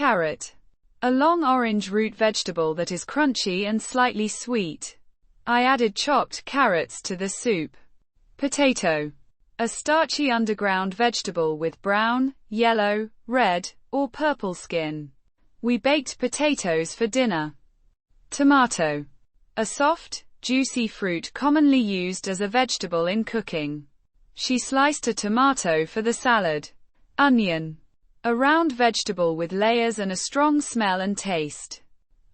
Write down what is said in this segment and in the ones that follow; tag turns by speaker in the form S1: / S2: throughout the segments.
S1: Carrot. A long orange root vegetable that is crunchy and slightly sweet. I added chopped carrots to the soup. Potato. A starchy underground vegetable with brown, yellow, red, or purple skin. We baked potatoes for dinner. Tomato. A soft, juicy fruit commonly used as a vegetable in cooking. She sliced a tomato for the salad. Onion. A round vegetable with layers and a strong smell and taste.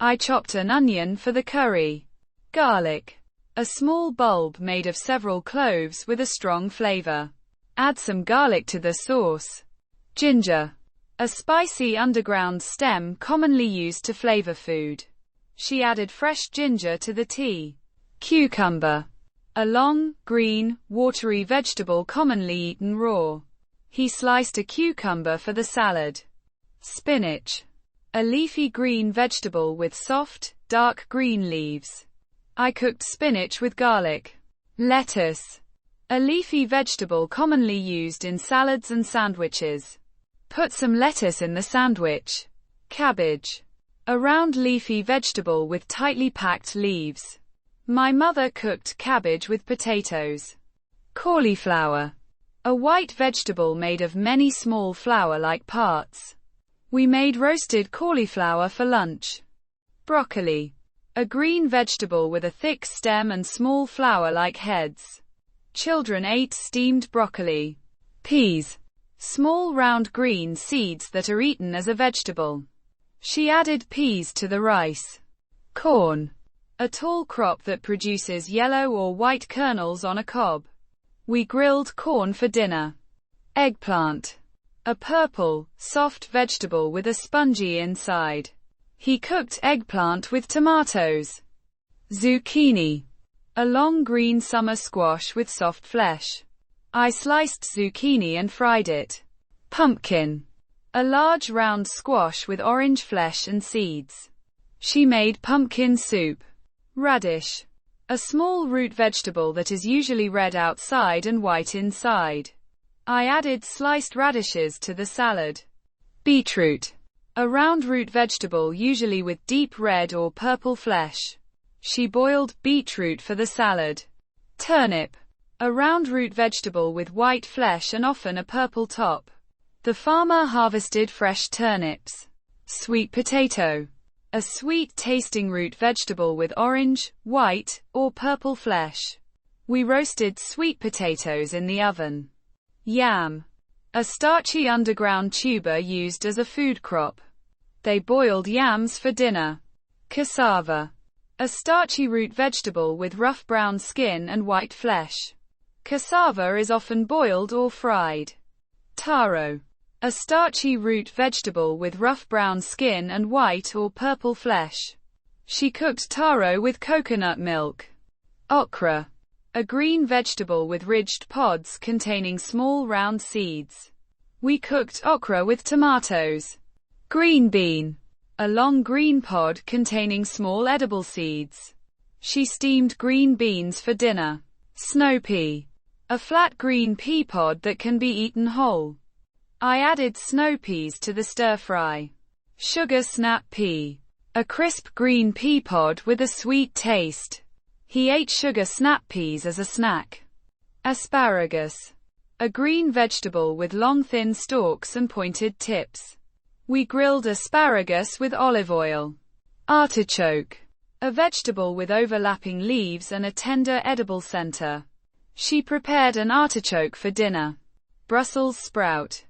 S1: I chopped an onion for the curry. Garlic. A small bulb made of several cloves with a strong flavor. Add some garlic to the sauce. Ginger. A spicy underground stem commonly used to flavor food. She added fresh ginger to the tea. Cucumber. A long, green, watery vegetable commonly eaten raw. He sliced a cucumber for the salad. Spinach. A leafy green vegetable with soft, dark green leaves. I cooked spinach with garlic. Lettuce. A leafy vegetable commonly used in salads and sandwiches. Put some lettuce in the sandwich. Cabbage. A round leafy vegetable with tightly packed leaves. My mother cooked cabbage with potatoes. Cauliflower. A white vegetable made of many small flower-like parts. We made roasted cauliflower for lunch. Broccoli. A green vegetable with a thick stem and small flower-like heads. Children ate steamed broccoli. Peas. Small round green seeds that are eaten as a vegetable. She added peas to the rice. Corn. A tall crop that produces yellow or white kernels on a cob. We grilled corn for dinner. Eggplant. A purple, soft vegetable with a spongy inside. He cooked eggplant with tomatoes. Zucchini. A long green summer squash with soft flesh. I sliced zucchini and fried it. Pumpkin. A large round squash with orange flesh and seeds. She made pumpkin soup. Radish. A small root vegetable that is usually red outside and white inside. I added sliced radishes to the salad. Beetroot. A round root vegetable usually with deep red or purple flesh. She boiled beetroot for the salad. Turnip. A round root vegetable with white flesh and often a purple top. The farmer harvested fresh turnips. Sweet potato. A sweet-tasting root vegetable with orange, white, or purple flesh. We roasted sweet potatoes in the oven. Yam. A starchy underground tuber used as a food crop. They boiled yams for dinner. Cassava. A starchy root vegetable with rough brown skin and white flesh. Cassava is often boiled or fried. Taro. A starchy root vegetable with rough brown skin and white or purple flesh. She cooked taro with coconut milk. Okra. A green vegetable with ridged pods containing small round seeds. We cooked okra with tomatoes. Green bean. A long green pod containing small edible seeds. She steamed green beans for dinner. Snow pea. A flat green pea pod that can be eaten whole. I added snow peas to the stir-fry. Sugar snap pea. A crisp green pea pod with a sweet taste. He ate sugar snap peas as a snack. Asparagus. A green vegetable with long thin stalks and pointed tips. We grilled asparagus with olive oil. Artichoke. A vegetable with overlapping leaves and a tender edible center. She prepared an artichoke for dinner. Brussels sprout.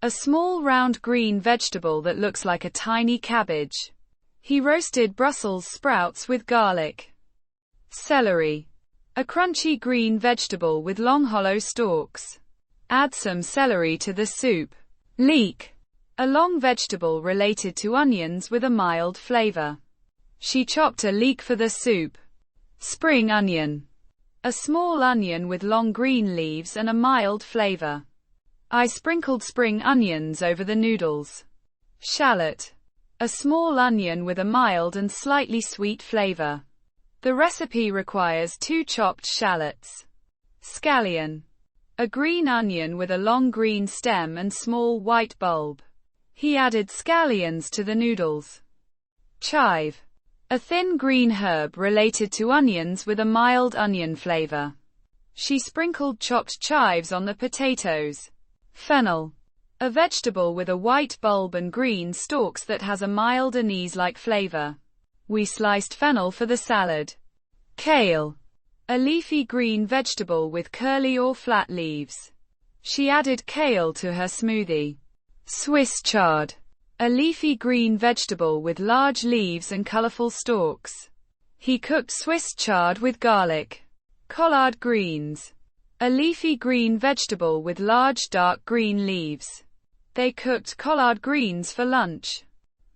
S1: A small round green vegetable that looks like a tiny cabbage. He roasted Brussels sprouts with garlic. Celery. A crunchy green vegetable with long hollow stalks. Add some celery to the soup. Leek. A long vegetable related to onions with a mild flavor. She chopped a leek for the soup. Spring onion. A small onion with long green leaves and a mild flavor. I sprinkled spring onions over the noodles. Shallot. A small onion with a mild and slightly sweet flavor. The recipe requires 2 chopped shallots. Scallion. A green onion with a long green stem and small white bulb. He added scallions to the noodles. Chive. A thin green herb related to onions with a mild onion flavor. She sprinkled chopped chives on the potatoes. Fennel. A vegetable with a white bulb and green stalks that has a mild anise-like flavor. We sliced fennel for the salad. Kale. A leafy green vegetable with curly or flat leaves. She added kale to her smoothie. Swiss chard. A leafy green vegetable with large leaves and colorful stalks. He cooked Swiss chard with garlic. Collard greens. A leafy green vegetable with large dark green leaves. They cooked collard greens for lunch.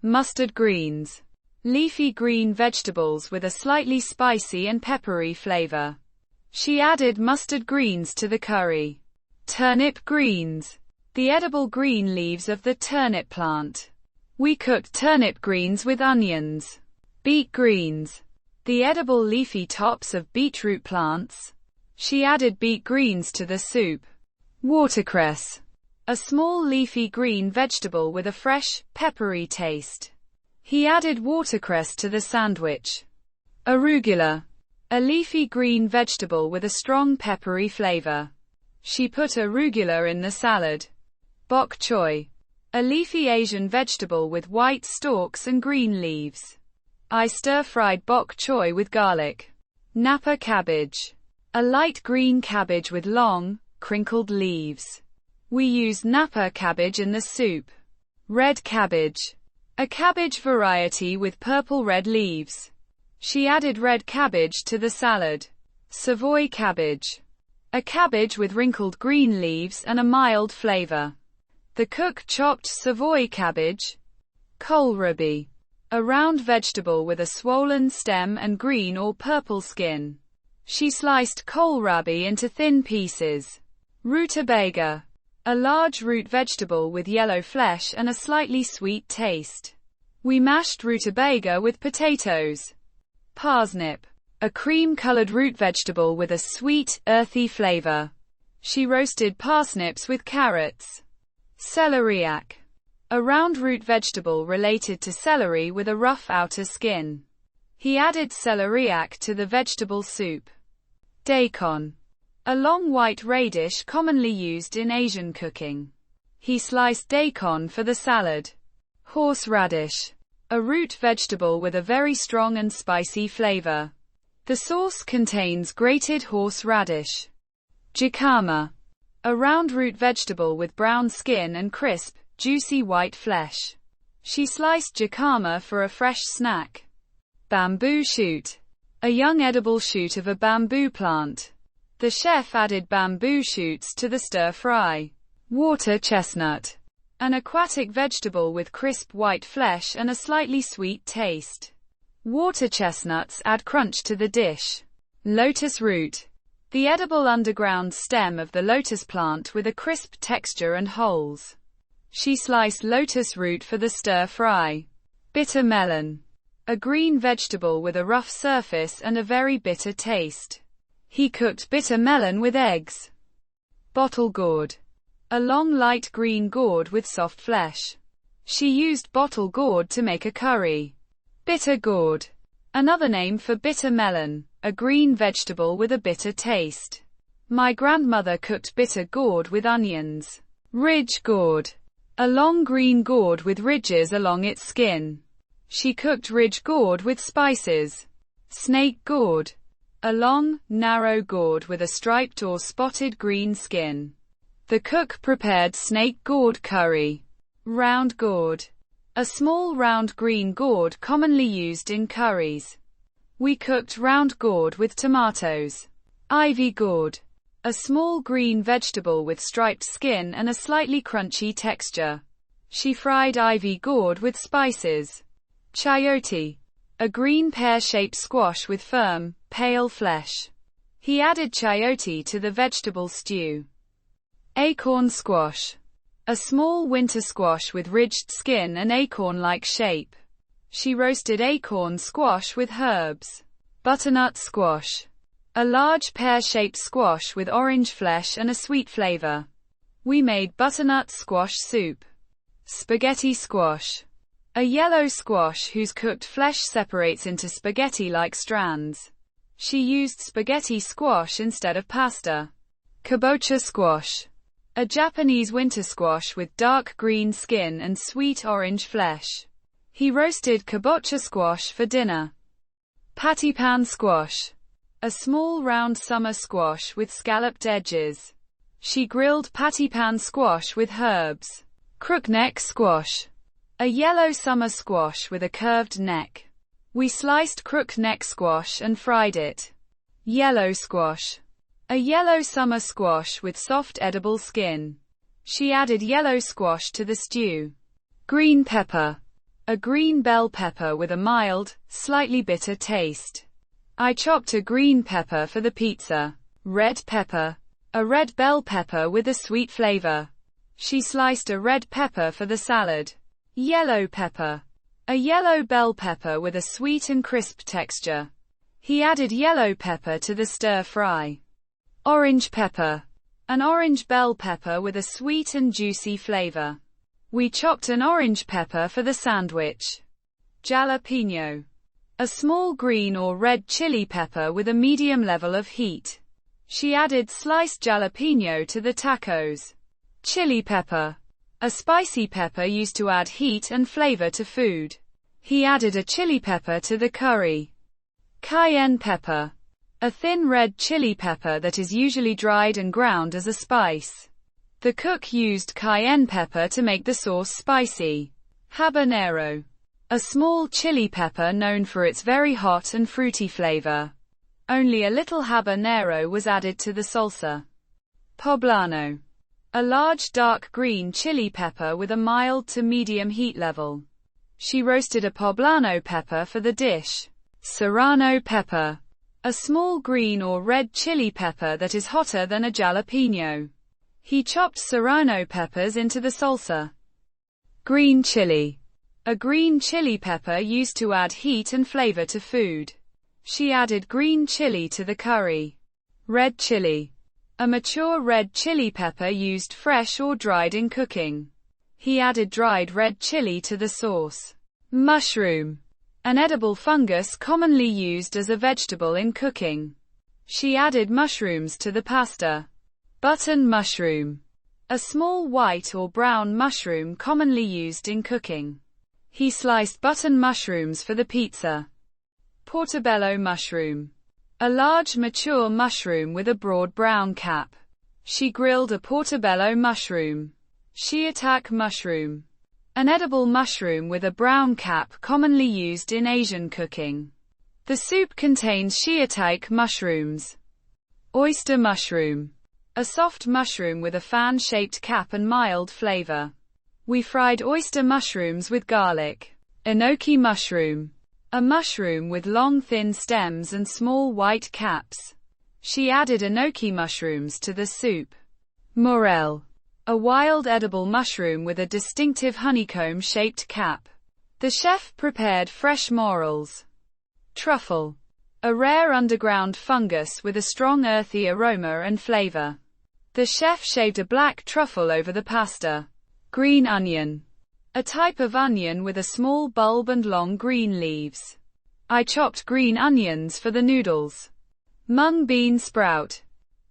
S1: Mustard greens. Leafy green vegetables with a slightly spicy and peppery flavor. She added mustard greens to the curry. Turnip greens. The edible green leaves of the turnip plant. We cooked turnip greens with onions. Beet greens. The edible leafy tops of beetroot plants. She added beet greens to the soup. Watercress. A small leafy green vegetable with a fresh, peppery taste. He added watercress to the sandwich. Arugula. A leafy green vegetable with a strong peppery flavor. She put arugula in the salad. Bok choy. A leafy Asian vegetable with white stalks and green leaves. I stir-fried bok choy with garlic. Napa cabbage. A light green cabbage with long, crinkled leaves. We used Napa cabbage in the soup. Red cabbage. A cabbage variety with purple-red leaves. She added red cabbage to the salad. Savoy cabbage. A cabbage with wrinkled green leaves and a mild flavor. The cook chopped Savoy cabbage. Kohlrabi. A round vegetable with a swollen stem and green or purple skin. She sliced kohlrabi into thin pieces. Rutabaga. A large root vegetable with yellow flesh and a slightly sweet taste. We mashed rutabaga with potatoes. Parsnip. A cream-colored root vegetable with a sweet, earthy flavor. She roasted parsnips with carrots. Celeriac. A round root vegetable related to celery with a rough outer skin. He added celeriac to the vegetable soup. Daikon. A long white radish commonly used in Asian cooking. He sliced daikon for the salad. Horseradish. A root vegetable with a very strong and spicy flavor. The sauce contains grated horseradish. Jicama. A round root vegetable with brown skin and crisp, juicy white flesh. She sliced jicama for a fresh snack. Bamboo shoot. A young edible shoot of a bamboo plant. The chef added bamboo shoots to the stir-fry. Water chestnut. An aquatic vegetable with crisp white flesh and a slightly sweet taste. Water chestnuts add crunch to the dish. Lotus root. The edible underground stem of the lotus plant with a crisp texture and holes. She sliced lotus root for the stir-fry. Bitter melon. A green vegetable with a rough surface and a very bitter taste. He cooked bitter melon with eggs. Bottle gourd. A long light green gourd with soft flesh. She used bottle gourd to make a curry. Bitter gourd. Another name for bitter melon, a green vegetable with a bitter taste. My grandmother cooked bitter gourd with onions. Ridge gourd. A long green gourd with ridges along its skin. She cooked ridge gourd with spices. Snake gourd. A long, narrow gourd with a striped or spotted green skin. The cook prepared snake gourd curry. Round gourd. A small round green gourd commonly used in curries. We cooked round gourd with tomatoes. Ivy gourd. A small green vegetable with striped skin and a slightly crunchy texture. She fried ivy gourd with spices. Chayote. A green pear-shaped squash with firm, pale flesh. He added chayote to the vegetable stew. Acorn squash. A small winter squash with ridged skin and acorn-like shape. She roasted acorn squash with herbs. Butternut squash. A large pear-shaped squash with orange flesh and a sweet flavor. We made butternut squash soup. Spaghetti squash. A yellow squash whose cooked flesh separates into spaghetti-like strands. She used spaghetti squash instead of pasta. Kabocha squash. A Japanese winter squash with dark green skin and sweet orange flesh. He roasted kabocha squash for dinner. Pattypan squash. A small round summer squash with scalloped edges. She grilled pattypan squash with herbs. Crookneck squash. A yellow summer squash with a curved neck. We sliced crookneck squash and fried it. Yellow squash. A yellow summer squash with soft edible skin. She added yellow squash to the stew. Green pepper. A green bell pepper with a mild, slightly bitter taste. I chopped a green pepper for the pizza. Red pepper. A red bell pepper with a sweet flavor. She sliced a red pepper for the salad. Yellow pepper. A yellow bell pepper with a sweet and crisp texture. He added yellow pepper to the stir fry. Orange pepper. An orange bell pepper with a sweet and juicy flavor. We chopped an orange pepper for the sandwich. Jalapeno. A small green or red chili pepper with a medium level of heat. She added sliced jalapeno to the tacos. Chili pepper. A spicy pepper used to add heat and flavor to food. He added a chili pepper to the curry. Cayenne pepper. A thin red chili pepper that is usually dried and ground as a spice. The cook used cayenne pepper to make the sauce spicy. Habanero. A small chili pepper known for its very hot and fruity flavor. Only a little habanero was added to the salsa. Poblano. A large dark green chili pepper with a mild to medium heat level. She roasted a poblano pepper for the dish. Serrano pepper. A small green or red chili pepper that is hotter than a jalapeno. He chopped serrano peppers into the salsa. Green chili. A green chili pepper used to add heat and flavor to food. She added green chili to the curry. Red chili. A mature red chili pepper used fresh or dried in cooking. He added dried red chili to the sauce. Mushroom. An edible fungus commonly used as a vegetable in cooking. She added mushrooms to the pasta. Button mushroom. A small white or brown mushroom commonly used in cooking. He sliced button mushrooms for the pizza. Portobello mushroom. A large mature mushroom with a broad brown cap. She grilled a portobello mushroom. Shiitake mushroom. An edible mushroom with a brown cap commonly used in Asian cooking. The soup contains shiitake mushrooms. Oyster mushroom. A soft mushroom with a fan-shaped cap and mild flavor. We fried oyster mushrooms with garlic. Enoki mushroom. A mushroom with long thin stems and small white caps. She added enoki mushrooms to the soup. Morel. A wild edible mushroom with a distinctive honeycomb-shaped cap. The chef prepared fresh morels. Truffle. A rare underground fungus with a strong earthy aroma and flavor. The chef shaved a black truffle over the pasta. Green onion. A type of onion with a small bulb and long green leaves. I chopped green onions for the noodles. Mung bean sprout.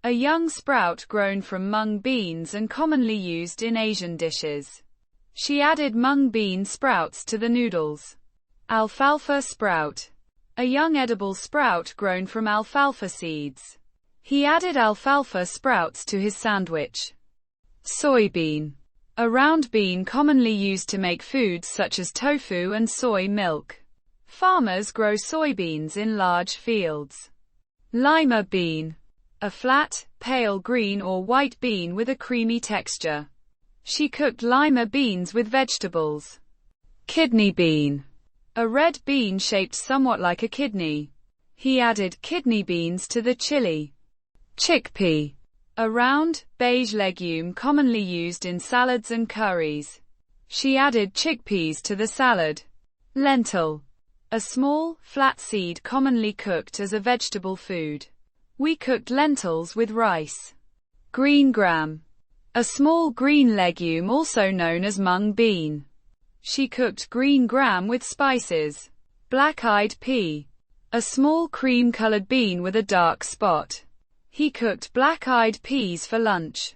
S1: A young sprout grown from mung beans and commonly used in Asian dishes. She added mung bean sprouts to the noodles. Alfalfa sprout. A young edible sprout grown from alfalfa seeds. He added alfalfa sprouts to his sandwich. Soybean. A round bean commonly used to make foods such as tofu and soy milk. Farmers grow soybeans in large fields. Lima bean. A flat, pale green or white bean with a creamy texture. She cooked lima beans with vegetables. Kidney bean. A red bean shaped somewhat like a kidney. He added kidney beans to the chili. Chickpea. A round, beige legume commonly used in salads and curries. She added chickpeas to the salad. Lentil. A small, flat seed commonly cooked as a vegetable food. We cooked lentils with rice. Green gram. a small green legume also known as mung bean. She cooked green gram with spices. Black-eyed pea, a small cream-colored bean with a dark spot. He cooked black-eyed peas for lunch.